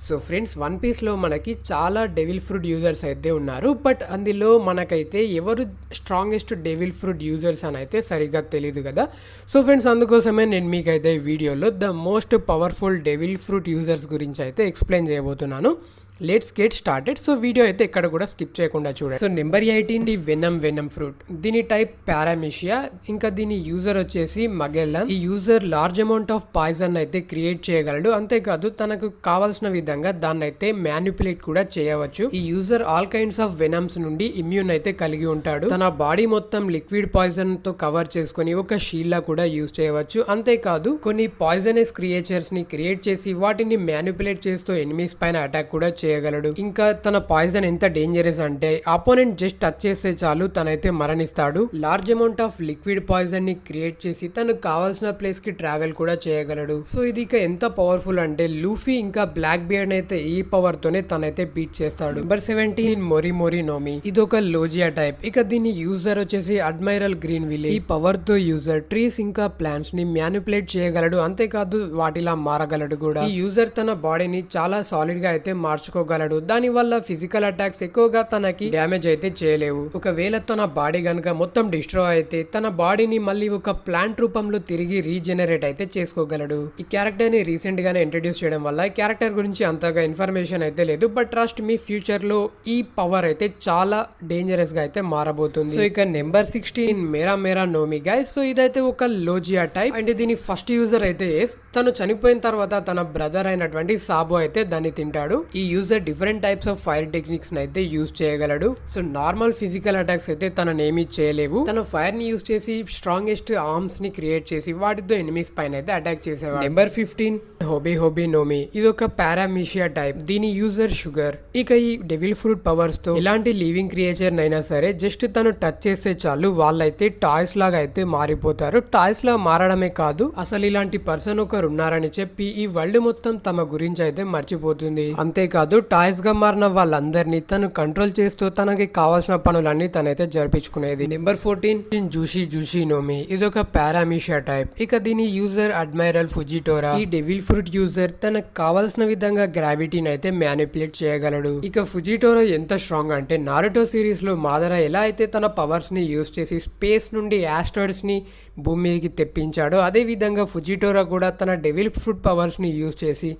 So friends, one పీస్లో మనకి చాలా devil fruit users అయితే ఉన్నారు. బట్ అందులో మనకైతే ఎవరు స్ట్రాంగెస్ట్ డెవిల్ ఫ్రూట్ యూజర్స్ అని అయితే సరిగ్గా తెలియదు కదా. సో ఫ్రెండ్స్, అందుకోసమే నేను మీకైతే ఈ వీడియోలో the most powerful devil fruit users గురించి అయితే ఎక్స్ప్లెయిన్ చేయబోతున్నాను. Let's get started. So video అయితే ఎక్కడ కూడా స్కిప్ చేయకుండా చూడండి. So number 18 venom fruit. దీని టైప్ పారామిషియా, ఇంకా దీని యూజర్ వచ్చేసి మగెల్లం. ఈ user large amount of poison అయితే క్రియేట్ చేయగలడు. అంతేకాదు తనకు కావాల్సిన విధంగా దాన్ని అయితే మ్యానిపులేట్ కూడా చేయవచ్చు. ఈ యూజర్ ఆల్ కైండ్స్ ఆఫ్ వెనమ్స్ నుండి ఇమ్యూన్ అయితే కలిగి ఉంటాడు. తన బాడీ మొత్తం లిక్విడ్ పాయిజన్ తో కవర్ చేసుకుని ఒక షీల్డ్ లా కూడా యూజ్ చేయవచ్చు. అంతేకాదు కొన్ని పాయిజనస్ క్రియేచర్స్ ని క్రియేట్ చేసి వాటిని మ్యానిపులేట్ చేస్తూ ఎనిమీస్ పైన అటాక్ కూడా చేయగలడు. ఇంకా తన పాయిజన్ ఎంత డేంజరస్ అంటే అపోనెంట్ జస్ట్ టచ్ చేస్తే చాలు తనైతే మరణిస్తాడు. Large amount of liquid poison ని క్రియేట్ చేసి తనకు కావాల్సిన ప్లేస్ కి ట్రావెల్ కూడా చేయగలడు. సో ఇది ఇక ఎంత పవర్ఫుల్ అంటే లూఫీ ఇంకా బ్లాక్ బియర్డ్ అయితే ఈ పవర్ తోనే తనైతే బీట్ చేస్తాడు. నెంబర్ 17 మొరి నోమి. ఇది ఒక లోజియా టైప్. ఇక దీని యూజర్ వచ్చేసి అడ్మైరల్ గ్రీన్ విలే. ఈ పవర్ తో యూజర్ ట్రీస్ ఇంకా ప్లాంట్స్ ని మ్యానిపులేట్ చేయగలడు. అంతేకాదు వాటిలా మారగలడు కూడా. ఈ యూజర్ తన బాడీని చాలా సాలిడ్ గా అయితే మార్చుకోగలడు. దాని వల్ల ఫిజికల్ అటాక్స్ ఎక్కువగా తనకి డ్యామేజ్ అయితే చేయలేవు. ఒకవేళ తన బాడీ గనుక మొత్తం డిస్ట్రాయ్ అయితే తన బాడీని మళ్ళీ ఒక ప్లాంట్ రూపంలో తిరిగి రీజనరేట్ అయితే చేసుకోగలడు. ఈ క్యారెక్టర్ ని రీసెంట్ గానే ఇంట్రడ్యూస్ చేయడం వల్ల ఈ క్యారెక్టర్ గురించి అంతగా ఇన్ఫర్మేషన్ అయితే లేదు. బట్ ట్రస్ట్ మీ, ఫ్యూచర్ లో ఈ పవర్ అయితే చాలా డేంజరస్ గా అయితే మారబోతుంది. సో ఇక నెంబర్ 16 మేరా నోమి గైస్. సో ఇదైతే ఒక లోజియా టైప్ అండ్ దీని ఫస్ట్ యూజర్ అయితే తను చనిపోయిన తర్వాత తన బ్రదర్ అయినటువంటి సాబో అయితే దాన్ని తింటాడు. ఈ user different types of fire techniques అయితే యూజ్ చేయగలడు. సో నార్మల్ ఫిజికల్ అటాక్స్ అయితే తననేమి చేయలేవు. తన ఫైర్ ని యూజ్ చేసి స్ట్రాంగెస్ట్ ఆర్మ్స్ ని క్రియేట్ చేసి వాటితో ఎనిమీస్ పైన అయితే అటాక్ చేసేవాడు. నెంబర్ 15 హోబీ నోమి. ఇది ఒక పారామిషియా టైప్. దీని యూజర్ షుగర్. ఇక ఈ డెవిల్ ఫ్రూట్ పవర్స్ తో ఎలాంటి లివింగ్ క్రియేచర్ నైనా సరే జస్ట్ తను టచ్ చేస్తే చాలు వాళ్ళైతే టాయ్స్ లాగా అయితే మారిపోతారు. టాయ్స్ లా మారడమే కాదు, అసలు ఇలాంటి పర్సన్ ఒకరు ఉన్నారని చెప్పి ఈ వరల్డ్ మొత్తం తమ గురించి అయితే మర్చిపోతుంది. అంతేకాదు టాయ్స్ గా మారిన వాళ్ళందరినీ తను కంట్రోల్ చేస్తూ తనకి కావాల్సిన పనులన్నీ తనైతే జరిపించుకునేది. నెంబర్ 14 జూషీ నోమి. ఇది ఒక పారామిషియా టైప్. ఇక దీని యూజర్ అడ్మైరల్ ఫుజిటోరా. ఈ డెవిల్ ఫ్రూట్ యూజర్ తనకు కావాల్సిన విధంగా గ్రావిటీని అయితే మ్యానిపులేట్ చేయగలడు. ఇక ఫుజిటోరా ఎంత స్ట్రాంగ్ అంటే నారుటో సిరీస్ లో మాదరా ఎలా అయితే తన పవర్స్ ని యూజ్ చేసి స్పేస్ నుండి ఆస్ట్రాయిడ్స్ ని భూమి మీదకి తెప్పించాడో అదే విధంగా ఫుజిటోరా కూడా తన డెవిల్ ఫ్రూట్ పవర్స్ ని యూజ్ చేసి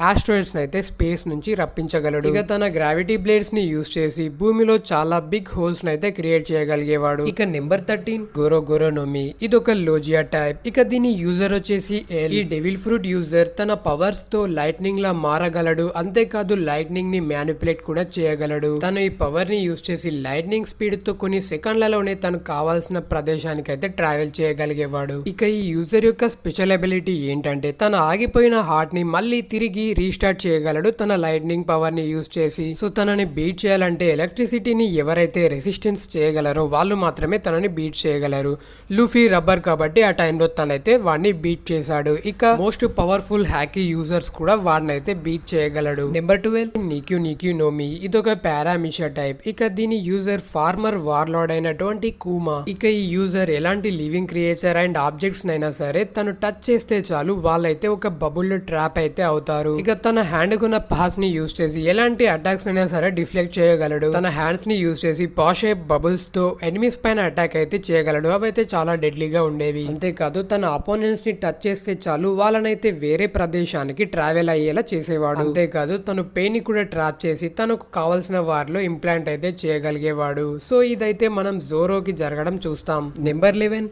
ఆస్ట్రాయిడ్స్ అయితే స్పేస్ నుంచి రప్పించగలడు. ఇక తన గ్రావిటీ బ్లేడ్స్ ని యూజ్ చేసి భూమిలో చాలా బిగ్ హోల్స్ అయితే క్రియేట్ చేయగలిగేవాడు. ఇక నెంబర్ 13 గోరో నోమి. ఇది ఒక లోజియా టైప్. ఇక దీని యూజర్ వచ్చేసి ఎల్. ఈ డెవిల్ ఫ్రూట్ యూజర్ తన పవర్స్ తో లైట్నింగ్ లా మారగలడు. అంతేకాదు లైట్నింగ్ ని మ్యానిపులేట్ కూడా చేయగలడు. తను ఈ పవర్ ని యూజ్ చేసి లైట్నింగ్ స్పీడ్ తో కొన్ని సెకండ్లలోనే తను కావాల్సిన ప్రదేశానికి అయితే ట్రావెల్ చేయగలిగేవాడు. ఇక ఈ యూజర్ యొక్క స్పెషల్ అబిలిటీ ఏంటంటే తన ఆగిపోయిన హార్ట్ ని మళ్ళీ తిరిగి రీస్టార్ట్ చేయగలడు తన లైట్నింగ్ పవర్ ని యూజ్ చేసి. సో తనని బీట్ చేయాలంటే ఎలక్ట్రిసిటీని ఎవరైతే రెసిస్టెన్స్ చేయగలరో వాళ్ళు మాత్రమే తనని బీట్ చేయగలరు. లూఫీ రబ్బర్ కాబట్టి ఆ టైంలో తనైతే వాడిని బీట్ చేశాడు. ఇక మోస్ట్ పవర్ఫుల్ హ్యాకీ యూజర్స్ కూడా వాడిని అయితే బీట్ చేయగలడు. నెంబర్ 12 నిక్యూ నోమి. ఇదొక పారామిషియా టైప్. ఇక దీని యూజర్ ఫార్మర్ వార్లార్డ్ అయినటువంటి కూమా. ఇక ఈ యూజర్ ఎలాంటి లివింగ్ క్రియేచర్ అండ్ ఆబ్జెక్ట్స్ నైనా సరే తను టచ్ చేస్తే చాలు వాళ్ళైతే ఒక బబుల్ ట్రాప్ అయితే అవుతారు. ఇక తన హ్యాండ్ కున్న పాస్ ని యూజ్ చేసి ఎలాంటి అటాక్స్ అయినా సరే డిఫ్లెక్ట్ చేయగలడు. తన హ్యాండ్స్ ని యూజ్ చేసి పాష్ షేప్ బబుల్స్ తో ఎనిమీస్ పైన అటాక్ అయితే చేయగలడు. అవైతే చాలా డెడ్లీగా ఉండేవి. అంతేకాదు తన అపోనెంట్స్ ని టచ్ చేస్తే చాలు వాళ్ళనైతే వేరే ప్రదేశానికి ట్రావెల్ అయ్యేలా చేసేవాడు. అంతేకాదు తను పెయిన్ ని కూడా ట్రాప్ చేసి తనకు కావాల్సిన వారిలో ఇంప్లాంట్ అయితే చేయగలిగేవాడు. సో ఇదైతే మనం జోరోకి జరగడం చూస్తాం. నెంబర్ 11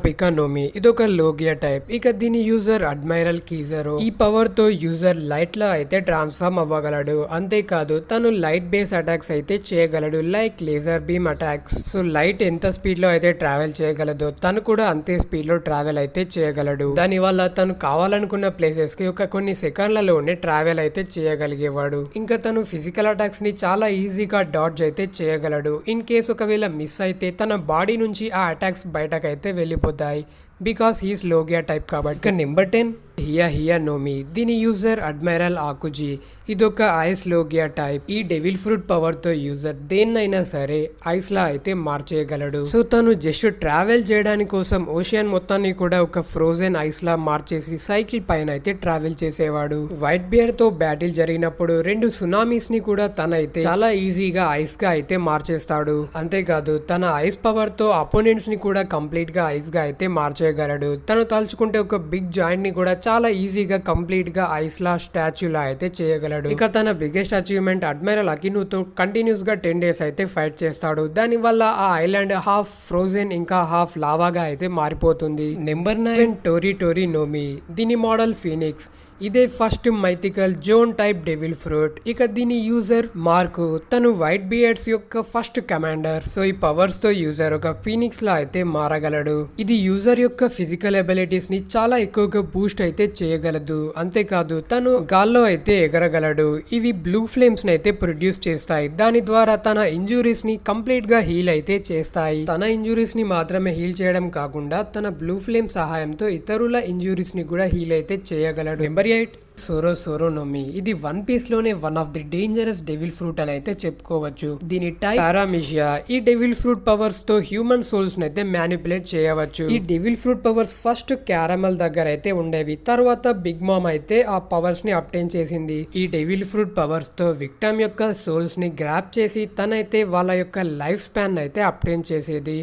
పికా నోమి. ఇదొక లోగియా టైప్. ఇక దీని యూజర్ అడ్మైరల్ కీజరో. ఈ పవర్ తో యూజర్ లైట్ లా అయితే ట్రాన్స్ఫార్మ్ అవ్వగలడు. అంతేకాదు తను లైట్ బేస్ అటాక్స్ అయితే చేయగలడు, like laser beam attacks. So light ఎంత స్పీడ్ లో అయితే ట్రావెల్ చేయగలదో తను కూడా అంతే స్పీడ్ లో ట్రావెల్ అయితే చేయగలడు. దాని వల్ల తను కావాలనుకున్న ప్లేసెస్ కి ఒక కొన్ని సెకండ్లలోనే ట్రావెల్ అయితే చేయగలిగేవాడు. ఇంకా తను ఫిజికల్ అటాక్స్ ని చాలా ఈజీగా డాడ్జ్ అయితే చేయగలడు. ఇన్ కేస్ ఒకవేళ మిస్ అయితే తన బాడీ నుంచి ఆ అటాక్స్ బయటకైతే వెళ్ళిపోతాయి. బికాస్ హీస్ లోగియా టైప్ కాబట్టి. నెంబర్ 10 హియా హియా నోమి. దీని యూజర్ అడ్మైరల్ ఆకుజీ. ఇదొక ఐస్ లోగియా టైప్. ఈ డెవిల్ ఫ్రూట్ పవర్ తో యూజర్ దేన్నైనా సరే ఐస్ లా అయితే మార్చేయగలడు. సో తను జస్ట్ ట్రావెల్ చేయడానికి కోసం ఓషియన్ మొత్తాన్ని కూడా ఒక ఫ్రోజన్ ఐస్ లా మార్చేసి సైకిల్ పైన అయితే ట్రావెల్ చేసేవాడు. వైట్ బియర్ తో బ్యాటిల్ జరిగినప్పుడు 2 సునామీస్ ని కూడా తనైతే చాలా ఈజీగా ఐస్ గా అయితే మార్చేస్తాడు. అంతేకాదు తన ఐస్ పవర్ తో అపోనెంట్స్ ని కూడా కంప్లీట్ గా ఐస్ గా అయితే మార్చేయగలడు. తను తలుచుకుంటే ఒక బిగ్ జాయింట్ ని కూడా చాలా ఈజీగా కంప్లీట్ గా ఐస్ లా స్టాచ్యూ లా అయితే చేయగలడు. ఇక తన బిగ్గెస్ట్ అచీవ్మెంట్ అడ్మైరల్ అకినుతో కంటిన్యూస్ గా 10 days అయితే ఫైట్ చేస్తాడు. దాని వల్ల ఆ ఐలాండ్ హాఫ్ ఫ్రోజన్ ఇంకా హాఫ్ లావాగా అయితే మారిపోతుంది. నెంబర్ 9 టోరీ టోరీ నోమి. దీని మోడల్ ఫీనిక్స్. ఇదే first mythical zoan type devil fruit. ఇక దీని యూజర్ మార్కు. తను వైట్ బియర్డ్స్ యొక్క ఫస్ట్ కమాండర్. సో ఈ పవర్స్ తో యూజర్ ఒక ఫీనిక్స్ లా అయితే మారగలడు. ఇది యూజర్ యొక్క ఫిజికల్ అబిలిటీస్ ని చాలా ఎక్కువగా బూస్ట్ అయితే చేయగలదు. అంతేకాదు తను గాల్లో అయితే ఎగరగలడు. ఇవి బ్లూ ఫ్లేమ్స్ ని అయితే ప్రొడ్యూస్ చేస్తాయి. దాని ద్వారా తన ఇంజురీస్ ని కంప్లీట్ గా హీల్ అయితే చేస్తాయి. తన ఇంజురీస్ ని మాత్రమే హీల్ చేయడం కాకుండా తన బ్లూ ఫ్లేమ్ సహాయంతో ఇతరుల ఇంజురీస్ ని కూడా హీల్ అయితే చేయగలడు. నెంబర్ 8 సోరోనోమి. ఇది వన్ పీస్ లోనే one of the dangerous devil fruit అని అయితే చెప్పుకోవచ్చు. దీని టైప్ పారామిషియా. ఈ డెవిల్ ఫ్రూట్ పవర్స్ తో హ్యూమన్ సోల్స్ ని అయితే మ్యానిపులేట్ చేయవచ్చు. ఈ devil fruit powers first caramel దగ్గర అయితే ఉండేవి. తర్వాత బిగ్ మామ్ అయితే ఆ పవర్స్ ని అప్టైన్ చేసింది. ఈ డెవిల్ ఫ్రూట్ పవర్స్ తో విక్టమ్ యొక్క సోల్స్ ని గ్రాప్ చేసి తనైతే వాళ్ళ యొక్క లైఫ్ స్పాన్ అయితే అప్టైన్ చేసేది.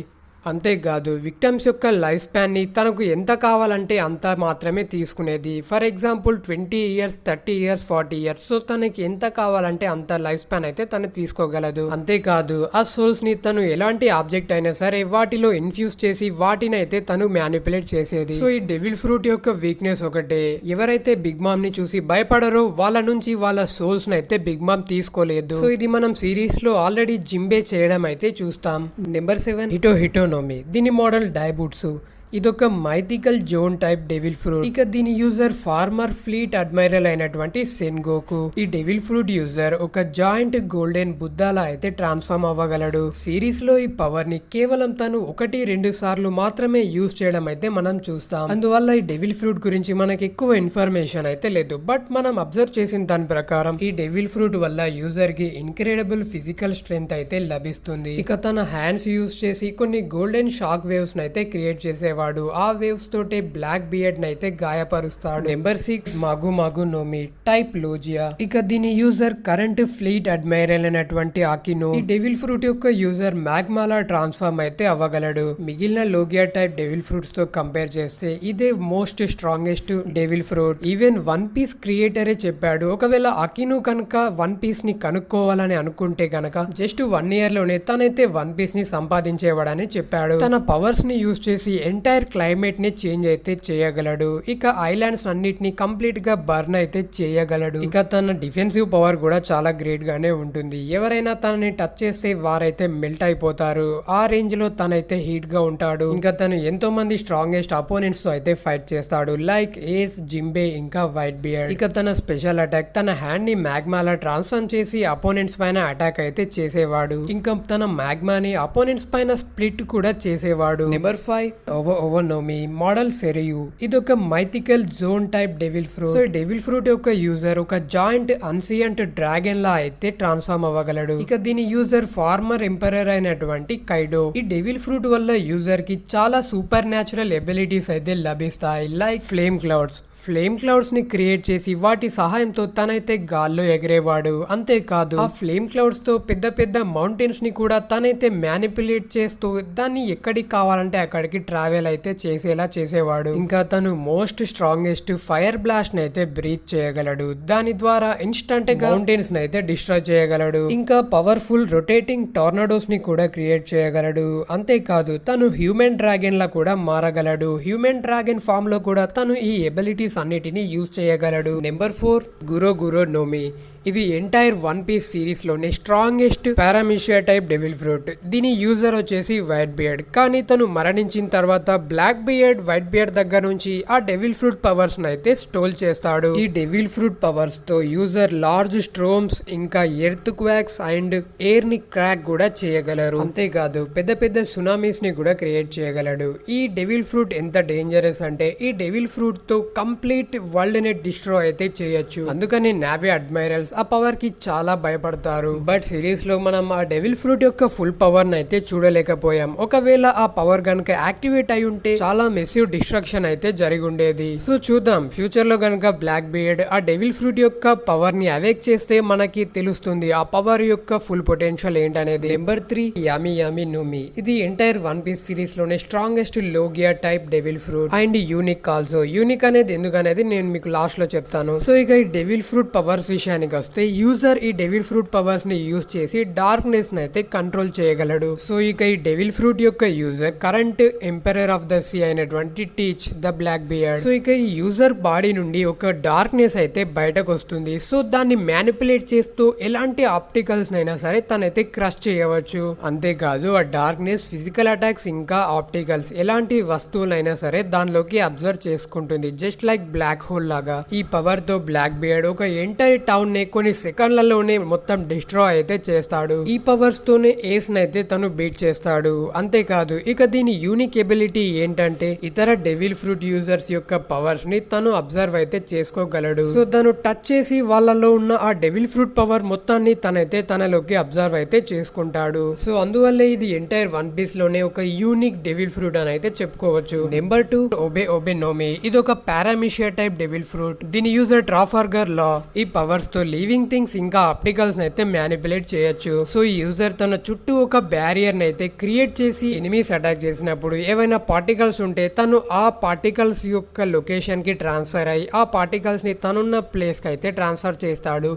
అంతేకాదు విక్టమ్స్ యొక్క లైఫ్ స్పాన్ ని తనకు ఎంత కావాలంటే అంత మాత్రమే తీసుకునేది. For example 20 years 30 years 40 years. So తనకి ఎంత కావాలంటే అంత లైఫ్ స్పాన్ అయితే తను తీసుకోగలదు. అంతేకాదు ఆ సోల్స్ ని తను ఎలాంటి ఆబ్జెక్ట్ అయినా సరే వాటిలో ఇన్ఫ్యూజ్ చేసి వాటిని అయితే తను మ్యానిపులేట్ చేసేది. సో ఈ డెవిల్ ఫ్రూట్ యొక్క వీక్నెస్ ఒకటే, ఎవరైతే బిగ్ మామ్ ని చూసి భయపడరో వాళ్ళ నుంచి వాళ్ళ సోల్స్ ని అయితే బిగ్ మామ్ తీసుకోలేదు. సో ఇది మనం సిరీస్ లో ఆల్రెడీ జింబే చేయడం అయితే చూస్తాం. నెంబర్ 7 హిటో నోమి. దీని మోడల్ డైబుట్సు. ఇదొక mythical zoan type devil fruit. ఇక దీని యూజర్ ఫార్మర్ ఫ్లీట్ అడ్మైరల్ అయినటువంటి సెన్గోకు. ఈ డెవిల్ ఫ్రూట్ యూజర్ ఒక జాయింట్ గోల్డెన్ బుద్ధాలా అయితే ట్రాన్స్ఫార్మ్ అవ్వగలడు. సిరీస్ లో ఈ పవర్ ని కేవలం తను 1-2 సార్లు మాత్రమే యూజ్ చేయడం అయితే మనం చూస్తాం. అందువల్ల ఈ డెవిల్ ఫ్రూట్ గురించి మనకి ఎక్కువ ఇన్ఫర్మేషన్ అయితే లేదు. బట్ మనం అబ్జర్వ్ చేసిన దాని ప్రకారం ఈ డెవిల్ ఫ్రూట్ వల్ల యూజర్ కి ఇన్క్రెడిబుల్ ఫిజికల్ స్ట్రెంగ్త్ అయితే లభిస్తుంది. ఇక తన హ్యాండ్స్ యూజ్ చేసి కొన్ని గోల్డెన్ షాక్ వేవ్స్ అయితే క్రియేట్ చేసే ఆ వేవ్స్ తోటే బ్లాక్ బియర్డ్ నైతే గాయపరుస్తాడు. Number 6 మాగు నోమి type లోజియా. ఇక దీని యూజర్ కరెంట్ ఫ్లీట్ అడ్మైరల్ అయినటువంటి ఆకినో. ఈ డెవిల్ ఫ్రూట్ యొక్క యూజర్ మ్యాగ్మాలా ట్రాన్స్ఫార్మ్ అయితే అవ్వగలడు. మిగిలిన లోగియా టైప్ డెవిల్ ఫ్రూట్స్ తో కంపేర్ చేస్తే ఇదే most strongest devil fruit. Even one piece క్రియేటరే చెప్పాడు, ఒకవేళ అకిను కనుక వన్ పీస్ ని కనుక్కోవాలని అనుకుంటే గనక జస్ట్ 1 year లోనే తనైతే వన్ పీస్ ని సంపాదించేవాడని చెప్పాడు. తన పవర్స్ ని యూజ్ చేసి ఎంటైర్ క్లైమేట్ ని చేంజ్ అయితే చేయగలడు. ఇక ఐలాండ్స్ అన్నిటిని కంప్లీట్ గా బర్న్ అయితే చేయగలడు. ఇక తన డిఫెన్సివ్ పవర్ కూడా చాలా గ్రేట్ గానే ఉంటుంది. ఎవరైనా తనని టచ్ చేస్తే వారైతే మెల్ట్ అయిపోతారు. ఆ రేంజ్ లో తనైతే హీట్ గా ఉంటాడు. ఇంకా తను ఎంతో మంది స్ట్రాంగెస్ట్ అపోనెంట్స్ తో అయితే ఫైట్ చేస్తాడు, లైక్ ఏస్, జింబే ఇంకా వైట్ బియర్డ్. ఇక తన స్పెషల్ అటాక్ తన హ్యాండ్ ని మ్యాగ్మాలా ట్రాన్స్ఫార్మ్ చేసి అపోనెంట్స్ పైన అటాక్ అయితే చేసేవాడు. ఇంకా తన మ్యాగ్మాని అపోనెంట్స్ పైన స్ప్లిట్ కూడా చేసేవాడు. నెంబర్ 5 ఓవోనోమి మోడల్ సెరియు. ఇది ఒక mythical zoan type devil fruit. So devil fruit యొక్క యూజర్ ఒక జాయింట్ అన్సియంట్ డ్రాగన్ లా అయితే ట్రాన్స్ఫార్మ్ అవ్వగలడు. ఇక దీని యూజర్ ఫార్మర్ ఎంపరర్ అయినటువంటి కైడో. ఈ డెవిల్ ఫ్రూట్ వల్ల యూజర్ కి చాలా సూపర్ న్యాచురల్ ఎబిలిటీస్ అయితే లభిస్తాయి, like flame clouds. Flame clouds ని క్రియేట్ చేసి వాటి సహాయంతో తనైతే గాల్లో ఎగిరేవాడు. అంతేకాదు ఆ ఫ్లేమ్ క్లౌడ్స్ తో పెద్ద పెద్ద మౌంటైన్స్ ని కూడా తనైతే మ్యానిపులేట్ చేస్తూ దాన్ని ఎక్కడికి కావాలంటే అక్కడికి ట్రావెల్ అయితే చేసేలా చేసేవాడు. ఇంకా తను మోస్ట్ స్ట్రాంగెస్ట్ ఫైర్ బ్లాస్ట్ ని అయితే బ్రీత్ చేయగలడు. దాని ద్వారా ఇన్స్టంట్ గా మౌంటైన్స్ ని అయితే డిస్ట్రాయ్ చేయగలడు. ఇంకా పవర్ఫుల్ రొటేటింగ్ టోర్నడోస్ ని కూడా క్రియేట్ చేయగలడు. అంతేకాదు తను హ్యూమన్ డ్రాగన్ లా కూడా మారగలడు. హ్యూమన్ డ్రాగన్ ఫామ్ లో కూడా తను ఈ ఎబిలిటీస్ అన్నిటిని యూజ్ చేయగలడు. నెంబర్ 4 గురో నోమి. ఇది ఎంటైర్ వన్ పీస్ సిరీస్ లోనే స్ట్రాంగెస్ట్ పారామిషియా టైప్ డెవిల్ ఫ్రూట్. దీని యూజర్ వచ్చేసి వైట్ బియర్డ్. కానీ తను మరణించిన తర్వాత బ్లాక్ బియర్డ్ వైట్ బియర్డ్ దగ్గర నుంచి ఆ డెవిల్ ఫ్రూట్ పవర్స్ అయితే స్టోల్ చేస్తాడు. ఈ డెవిల్ ఫ్రూట్ పవర్స్ తో యూజర్ లార్జ్ స్ట్రోమ్స్ ఇంకా ఎర్త్ క్వాక్స్ అండ్ ఎయిర్ ని క్రాక్ కూడా చేయగలరు. అంతేకాదు పెద్ద పెద్ద సునామీస్ ని కూడా క్రియేట్ చేయగలడు. ఈ డెవిల్ ఫ్రూట్ ఎంత డేంజరస్ అంటే ఈ డెవిల్ ఫ్రూట్ తో కంప్లీట్ వరల్డ్ ని డిస్ట్రాయ్ అయితే చేయొచ్చు. అందుకని నావీ అడ్మైరల్స్ ఆ పవర్ కి చాలా భయపడతారు. బట్ సిరీస్ లో మనం ఆ డెవిల్ ఫ్రూట్ యొక్క ఫుల్ పవర్ ని అయితే చూడలేకపోయాం. ఒకవేళ ఆ పవర్ గనుక యాక్టివేట్ అయి ఉంటే చాలా మెసివ్ డిస్ట్రక్షన్ అయితే జరిగి ఉండేది. సో చూద్దాం ఫ్యూచర్ లో గనుక బ్లాక్ బియర్డ్ ఆ డెవిల్ ఫ్రూట్ యొక్క పవర్ ని అవేక్ చేస్తే మనకి తెలుస్తుంది ఆ పవర్ యొక్క ఫుల్ పొటెన్షియల్ ఏంటనేది. నెంబర్ 3 యామి యామి నూమి. ఇది ఎంటైర్ వన్ పీస్ సిరీస్ లోనే strongest logia type devil fruit and unique also. Unique అనేది ఎందుకనేది నేను మీకు లాస్ట్ లో చెప్తాను. సో ఇక ఈ డెవిల్ ఫ్రూట్ పవర్స్ విషయానికి వస్తే యూజర్ ఈ డెవిల్ ఫ్రూట్ పవర్స్ ని యూజ్ చేసి డార్క్నెస్ ని అయితే కంట్రోల్ చేయగలడు. సో ఇక ఈ డెవిల్ ఫ్రూట్ యొక్క user current emperor of the sea అయినటువంటి Teach the Blackbeard. So ఇక ఈ యూజర్ బాడీ నుండి ఒక డార్క్నెస్ అయితే బయటకు వస్తుంది. సో దాన్ని మ్యానిపులేట్ చేస్తూ ఎలాంటి ఆప్టికల్స్ నైనా సరే తనైతే క్రష్ చేయవచ్చు. అంతేకాదు ఆ డార్క్నెస్ ఫిజికల్ అటాక్స్ ఇంకా ఆప్టికల్స్ ఎలాంటి వస్తువులైనా సరే దానిలోకి అబ్జర్వ్ చేసుకుంటుంది. జస్ట్ లైక్ బ్లాక్ హోల్ లాగా. ఈ పవర్ తో బ్లాక్ బియర్డ్ ఒక ఎంటైర్ టౌన్ ని కొన్ని సెకండ్లలోనే మొత్తం డిస్ట్రాయ్ అయితే చేస్తాడు. ఈ పవర్స్ తోనే ఏస్ నైతే తను బీట్ చేస్తాడు. అంతేకాదు ఇక దీని యూనిక్ ఎబిలిటీ ఏంటంటే ఇతర డెవిల్ ఫ్రూట్ యూజర్స్ యొక్క పవర్స్ ని తను అబ్జర్వ్ అయితే చేసుకోగలడు. సో తను టచ్ చేసి వాళ్ళలో ఉన్న ఆ డెవిల్ ఫ్రూట్ పవర్ మొత్తాన్ని తనైతే తనలోకి అబ్జర్వ్ అయితే చేసుకుంటాడు. సో అందువల్ల ఇది ఎంటైర్ వన్ పీస్ లోనే ఒక యూనిక్ డెవిల్ ఫ్రూట్ అని అయితే చెప్పుకోవచ్చు. నెంబర్ 2 ఒబే ఒబే నోమి. ఇది ఒక పారామిషియా టైప్ డెవిల్ ఫ్రూట్. దీని యూజర్ ట్రాఫర్గర్ లా ఈ పవర్స్ తో లివింగ్ థింగ్స్ ఇంకా ఆప్టికల్స్ అయితే మ్యానిపులేట్ చేయొచ్చు. సో ఈ యూజర్ తన చుట్టూ ఒక బ్యారియర్ అయితే క్రియేట్ చేసి ఎనిమీస్ అటాక్ చేసినప్పుడు ఏవైనా పార్టికల్స్ ఉంటే తను ఆ పార్టికల్స్ యొక్క లొకేషన్ కి ట్రాన్స్ఫర్ అయ్యి ఆ పార్టికల్స్ ని తనున్న ప్లేస్ కి అయితే ట్రాన్స్ఫర్ చేస్తాడు.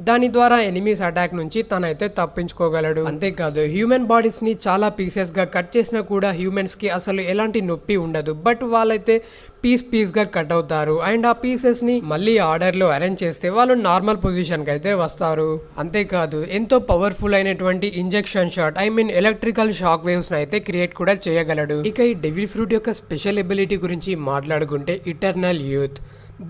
దాని ద్వారా ఎనిమీస్ అటాక్ నుంచి తనైతే తప్పించుకోగలడు. అంతేకాదు హ్యూమన్ బాడీస్ ని చాలా పీసెస్ గా కట్ చేసినా కూడా హ్యూమన్స్ కి అసలు ఎలాంటి నొప్పి ఉండదు. బట్ వాళ్ళైతే పీస్ గా కట్ అవుతారు అండ్ ఆ పీసెస్ ని మళ్ళీ ఆర్డర్ లో అరేంజ్ చేస్తే వాళ్ళు నార్మల్ పొజిషన్ కి అయితే వస్తారు. అంతేకాదు ఎంతో పవర్ఫుల్ అయినటువంటి injection shot electrical shock waves అయితే క్రియేట్ కూడా చేయగలడు. ఇక ఈ డెవిల్ ఫ్రూట్ యొక్క స్పెషల్ ఎబిలిటీ గురించి మాట్లాడుకుంటే ఇటర్నల్ యూత్.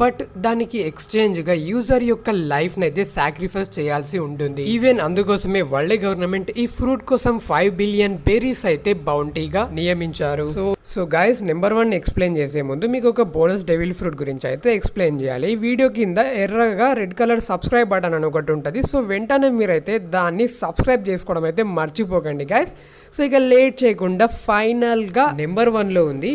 బట్ దానికి ఎక్స్చేంజ్ గా యూజర్ యొక్క లైఫ్ నైతే సాక్రిఫైస్ చేయాల్సి ఉంటుంది. ఈవెన్ అందుకోసమే వరల్డ్ గవర్నమెంట్ ఈ ఫ్రూట్ కోసం 5 బిలియన్ బెర్రీస్ అయితే బౌంటీగా నియమించారు. సో గైస్ నెంబర్ 1 ఎక్స్ప్లెయిన్ చేసే ముందు మీకు ఒక బోనస్ డెవిల్ ఫ్రూట్ గురించి అయితే ఎక్స్ప్లెయిన్ చేయాలి. ఈ వీడియో కింద ఎర్రగా రెడ్ కలర్ సబ్స్క్రైబ్ బటన్ అని ఒకటి ఉంటుంది. సో వెంటనే మీరైతే దాన్ని సబ్స్క్రైబ్ చేసుకోవడం అయితే మర్చిపోకండి గైస్. సో ఇక లేట్ చేయకుండా ఫైనల్ గా నెంబర్ 1 లో ఉంది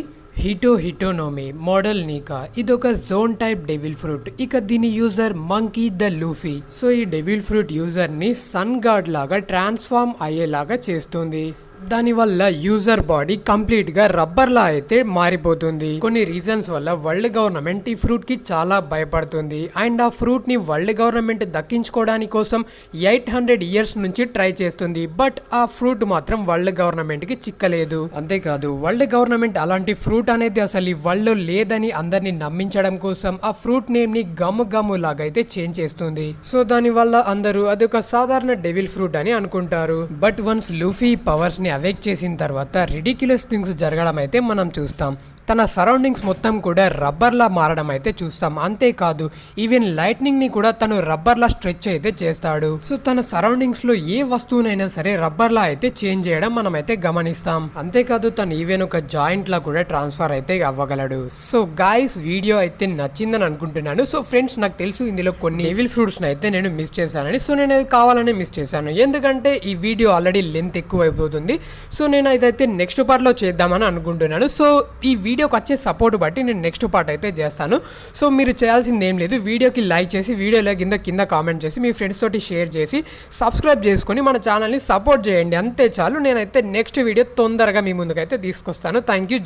హిటోనోమి మోడల్ నీకా. ఇది ఒక జోన్ టైప్ డెవిల్ ఫ్రూట్. ఇక దీని user monkey the Luffy. So ఈ డెవిల్ ఫ్రూట్ యూజర్ ని సన్ గాడ్ లాగా ట్రాన్స్ఫార్మ్ అయ్యేలాగా చేస్తుంది. దానివల్ల యూజర్ బాడీ కంప్లీట్ గా రబ్బర్ లా అయితే మారిపోతుంది. కొన్ని రీజన్స్ వల్ల వరల్డ్ గవర్నమెంట్ ఈ ఫ్రూట్ కి చాలా భయపడుతుంది అండ్ ఆ ఫ్రూట్ ని వరల్డ్ గవర్నమెంట్ దక్కించుకోవడానికి కోసం 800 ఇయర్స్ నుంచి ట్రై చేస్తుంది. బట్ ఆ ఫ్రూట్ మాత్రం వరల్డ్ గవర్నమెంట్ కి చిక్కలేదు. అంతేకాదు వరల్డ్ గవర్నమెంట్ అలాంటి ఫ్రూట్ అనేది అసలు ఈ వరల్డ్ లో లేదని అందరిని నమ్మించడం కోసం ఆ ఫ్రూట్ నేమ్ ని గమ్ము లాగా అయితే చేంజ్ చేస్తుంది. సో దాని వల్ల అందరూ అది ఒక సాధారణ డెవిల్ ఫ్రూట్ అని అనుకుంటారు. But once Luffy powers awake చేసిన తర్వాత రిడిక్యులస్ థింగ్స్ జరగడం అయితే మనం చూస్తాం. తన సరౌండింగ్స్ మొత్తం కూడా రబ్బర్ లా మారడం అయితే చూస్తాం. అంతేకాదు ఈవెన్ లైట్నింగ్ ని కూడా తను రబ్బర్ లా స్ట్రెచ్ అయితే చేస్తాడు. సో తన సరౌండింగ్స్ లో ఏ వస్తువునైనా సరే రబ్బర్ లా అయితే చేంజ్ చేయడం మనం అయితే గమనిస్తాం. అంతేకాదు తను ఈవెన్ ఒక జాయింట్ లా కూడా ట్రాన్స్ఫర్ అయితే అవ్వగలడు. సో గైస్ వీడియో అయితే నచ్చిందని అనుకుంటున్నాను. సో ఫ్రెండ్స్ నాకు తెలుసు ఇందులో కొన్ని డెవిల్ ఫ్రూట్స్ అయితే నేను మిస్ చేశానని. సో నేను అది కావాలనే మిస్ చేశాను ఎందుకంటే ఈ వీడియో ఆల్రెడీ లెంత్ ఎక్కువ అయిపోతుంది. సో నేను ఇదైతే నెక్స్ట్ పార్ట్ లో చేద్దామని అనుకుంటున్నాను. సో ఈ వీడియోకి వచ్చే సపోర్ట్ బట్టి నేను నెక్స్ట్ పార్ట్ అయితే చేస్తాను. సో మీరు చేయాల్సింది ఏం లేదు, వీడియోకి లైక్ చేసి వీడియోలో కింద కామెంట్ చేసి మీ ఫ్రెండ్స్ తోటి షేర్ చేసి సబ్స్క్రైబ్ చేసుకొని మన ఛానల్ని సపోర్ట్ చేయండి. అంతే చాలు. నేనైతే నెక్స్ట్ వీడియో తొందరగా మీ ముందుకైతే తీసుకొస్తాను. Thank you.